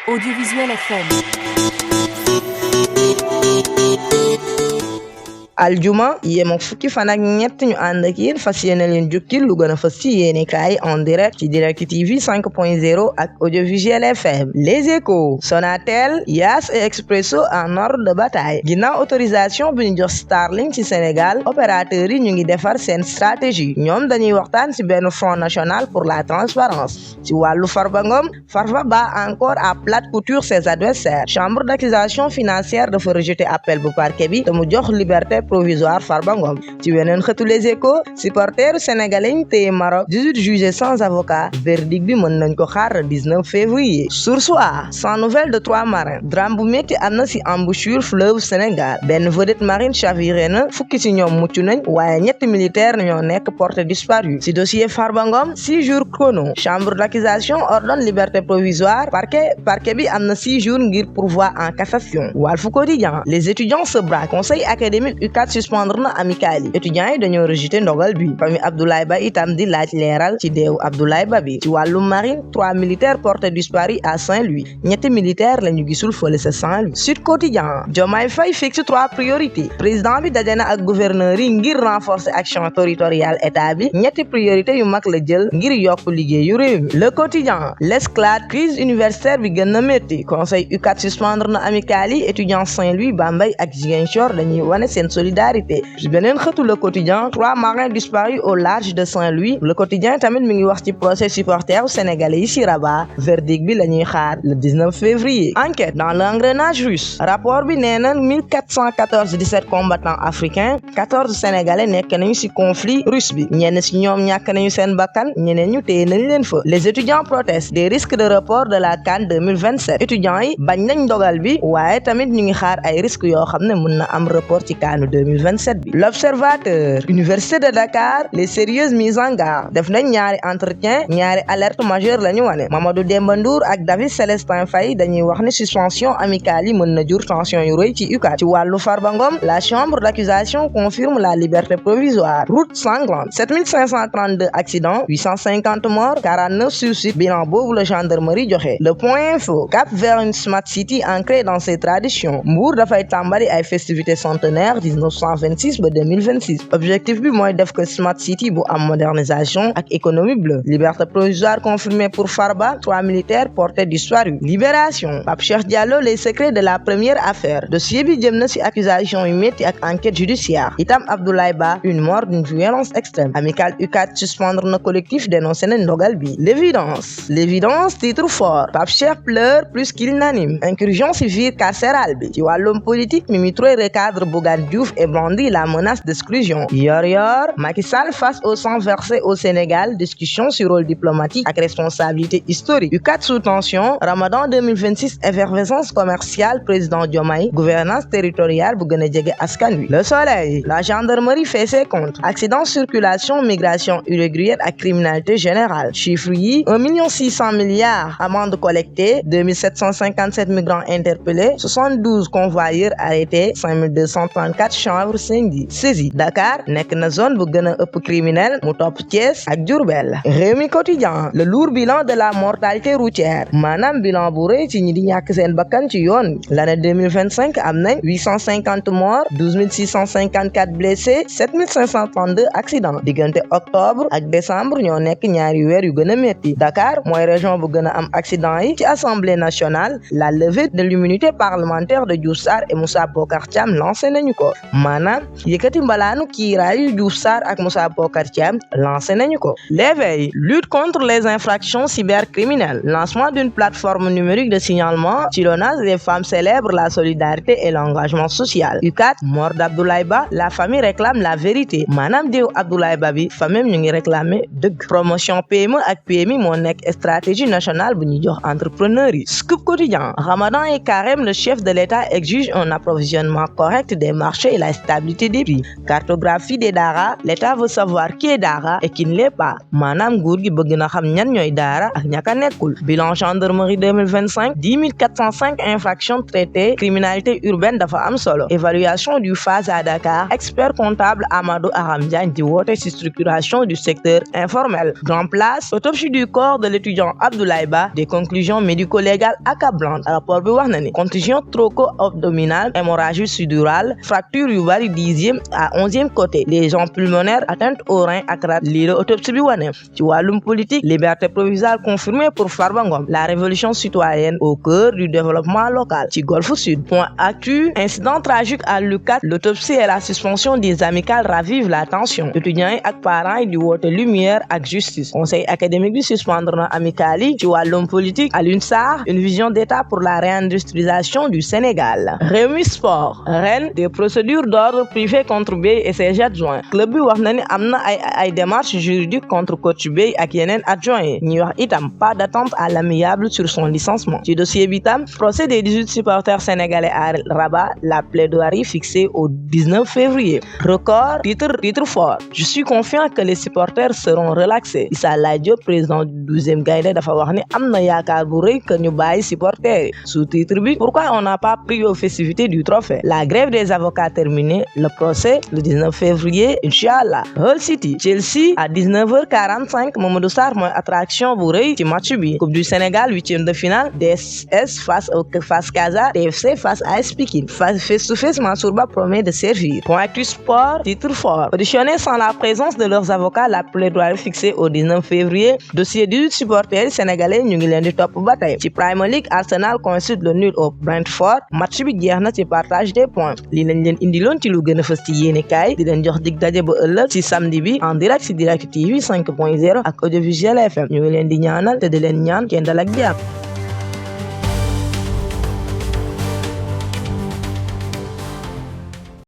Audiovisuel FM. aljuma yemoo fukki fan ak ñett ñu ànd ak yéen fas yéene leen jukkil lu gën a fas ci yéenekaay en direct ci Direct TV 5.0 ak Audiovisuel FM. Les Échos, Sonatel, Yaas et Expresso en ordre de bataille. Ginnaaw autorisation bi ñu jox Starlink ci Sénégal, opérateurs yi ñu ngi defar seen stratégie. Ñoom dañuy waxtaan ci benn front national pour la transparence. Ci wàllu Farba Ngom, Farba bat encore à plate couture ses adversaires. Chambre d'accusation financière dafa rejeter appel bu parquet bi te mu jox liberté provisoire Farba Ngom. Ci weneen xëtu Les Échos, supporters sénégalais yi téye Maroc 18 jugés sans avocat. Verdict bi mën nañ ko xaar le 19 février. Source A, sans nouvelles de 3 marins. Drame bu métti am na ci embouchure fleuve Sénégal. Benn vedette marine chaviré na, fukki ci ñoom mucc nañ waaye ñetti militaire ñoo nekk porté disparu. Ci dossier Farba Ngom, 6 jours chrono. Chambre d'accusation ordonne liberté provisoire. Parquet bi am na 6 jours ngir pourvoi en cassation. Walf Quotidien, les étudiants se braquent. Conseil académique UCAD suspendre na amicale yi. Étudiants yi dañoo rejeté ndogal bi. Famille Abdoulaye Ba itam di laaj leeral ci deewu Abdoulaye Ba bi. Ci wàllu marine, 3 militaires portés disparus à Saint-Louis. ñetti militaires lañu gisul fële sa Saint-Louis. Sud Quotidien, Diomaye Faye fixe 3 priorités. Président bi daje na ak gouverneur yi ngir renforcer action territoriale état bi. ñetti priorité yu mag la jël ngir yokk liggéeyu réew mi. Le Quotidien, l'escalade crise universitaire bi gën na métti. Conseil UCAD suspendre na amicale yi. Étudiants Saint-Louis, Bambey ak Ziguinchor dañuy wane seen solidarité. Ci beneen xëtu Le Quotidien, 3 marins disparus au large de Saint-Louis. Le Quotidien tamit mi ngi wax ci procès supporters sénégalais yi ci Rabat. Verdict bi lañuy xaar le 19 février. Enquête dans l'engrenage russe. Rapport bi nee na 17 combattants africains, 14 sénégalais nekk nañu ci conflit russe bi. Ñenn ci ñoom ñàkk nañu seen bakkan, ñeneen ñu téye nañ leen fa. Les étudiants protestent des risques de report de la CAN 2027. Étudiants yi bañ nañ ndogal bi waaye tamit ñu ngi xaar ay risques yoo xam ne mën na am report ci CAN 2027 bi. L'Observateur, Université de Dakar, les sérieuses mises en garde. Def nañ ñaari entretien, ñaari alerte majeure lañu wane. Mamadou Demba Ndour ak David Célestin Faye dañuy wax ne suspension amicale yi mën na jur tension yu rëy ci UCAD. Ci wàllu Farba Ngom, la chambre d'accusation confirme la liberté provisoire. Route sanglante, 7532 accidents, 850 morts, 49 suicides. Bilan boobu la gendarmerie joxe. Le Point Info, cap vers une smart city ancrée dans ses traditions. Mbour dafay tàmbali ay festivités centenaires 1926 ba 2026. Objectif bi mooy def ko smart city bu am modernisation ak économie bleue. Liberté provisoire confirmée pour Farba, 3 militaires portés disparus. Libération, Pape Cheikh Diallo, les secrets de la première affaire. Dossier bi jëm na ci accusation yu métti ak enquête judiciaire. Itam Abdoulaye Ba, une mort d'une violence extrême. Amicale UCAD suspendre na collectif dénoncé na ndogal bi. L'évidence, titre fort. Pape Cheikh pleure plus qu'il n'anime. Incursion civile carcérale bi. Ci wàllum politique, Mimi Touré recadre Bougane Diouf et brandit la menace d'exclusion. Yor, Macky Sall face au sang versé au Sénégal, discussion sur rôle diplomatique ak responsabilité historique. UCAD sous tension, Ramadan 2026, effervescence commerciale, président Diomaye, gouvernance territoriale bu gën a jege askan wi. Le Soleil, la gendarmerie fait ses comptes. Accident, circulation, migration irrégulière ak criminalité générale. Chiffre yi, 1,6 milliard. Amende collectée, 2757 migrants interpellés, 72 convoyeurs arrêtés, 5234 chanvres saisies. Dakar nekk na zone bu gën a ëpp criminel mu topp Thiès ak Diourbel. Rewmi Quotidien, le lourd bilan de la mortalité routière. Maanaam bilan bu rëy ci ñi di ñàkk seen bakkan ci yoon. L'année 2025 am nañ 850 morts, 12 654 blessés, 7532 accidents. Diggante octobre ak décembre ñoo nekk ñaari weer yu gën a métti. Dakar mooy région bu gën a am accident yi. Ci Assemblée nationale, la levée de l'immunité parlementaire de Diouf Sarr et Moussa Bocar Thiam lancé nañu ko. Maanaam yëkkati mbalaanu kiiraayu Diouf Sarr ak Moussa Bocar Thiam lancé nañu ko. L'éveil, lutte contre les infractions cybercriminelles. Lancement d'une plateforme numérique de signalement. Ci l'ONAS, les femmes célèbrent la solidarité et l'engagement social. UCAD, mort d'Abdoulaye Ba, la famille réclame la vérité. Maanaam diw Abdoulaye Ba bi famille ñu ngi réclamer dëgg. Promotion PME ak PMI moo nekk stratégie nationale bu ñu jox entrepreneurs yi. Scoop Quotidien, Ramadan et Carême, le chef de l'État exige un approvisionnement correct des marchés et la stabilité des prix. Cartographie des daara, l'État veut savoir qui est daara et qui ne l'est pas. Manam nguur gi bëgg na xam ñan ñooy daara ak ñaka nekkul. Bilan gendarmerie 2025, 10 405 infractions traitées, criminalité urbaine dafa am solo. Évaluation du phase à Dakar, expert comptable Amadou Aram Diagne di woote ci structuration du secteur informel. Grand Place, autopsie du corps de l'étudiant Abdoulaye Ba, des conclusions médico-légales accablantes. Rapport bi wax na ni contusion thoraco-abdominale, hémorragie sudurale, fracture yu bari 10e à 11e côté, lésions pulmonaires, atteinte au rein ak rat. Lii la autopsie bi wane. Ci wàllum politique, liberté provisoire confirmée pour Farba Ngom, la révolution citoyenne au cœur du développement local. Ci Golfe Sud, point actu, incident tragique à Lucat, l'autopsie et la suspension des amicales ravivent la tension. Étudiants yi ak parents yi di woote lumière ak justice. Conseil académique bi suspendre na amicales yi. Ci wàllum politique, Alioune Sarr, une vision d'État pour la réindustrialisation du Sénégal. Rewmi Sport, ren des procédures d'ordre privé contre Beye et ses adjoints. Club bi wax na ni am na ay démarches juridiques contre coach Beye ak yeneen adjoints yi. Ñi wax itam pas d'attente à l'amiable sur son licenciement. Ci dossier bi tam, procès des 18 supporters sénégalais à Rabat, la plaidoirie fixée au 19 février. Record, titre fort. Je suis confiant que les supporters seront relaxés. Issa Laye Diop, président du 12e Gaïndé, dafa wax ni am na yaakaar bu rëy que ñu bàyyi supporters. Sous-titre bi, pourquoi on n'a pas pris aux festivités du trophée? La grève des avocats terminée, le procès le 19 février, Inch'Allah. Hull City, Chelsea à 19h45, Mamadou Sarr mooy attraction bu rëy ci match bi. Coupe du Sénégal, 8e de finale, DSS face Casa, TFC face à AS Pikine. Face to face, Mansour Ba promet de servir. Point actu sport, titre fort. Auditionné sans la présence de leurs avocats, la plaidoirie fixée au 19 février, dossier 18 supporters sénégalais ñu ngi leen di topp ba tey. Ci Premier League, Arsenal concède le nul au Brentford. Match bi jeex na ci partage des points. Lii lañ leen indiloon ci lu gën a fës ci yéenekaay di leen jox dig daje ba ëllëg ci samedi bi en direct ci Direct TV 5.0 ak Audiovisuel FM. Ñu ngi leen di ñaanal te di leen ñaan kenn dal ak jàmm.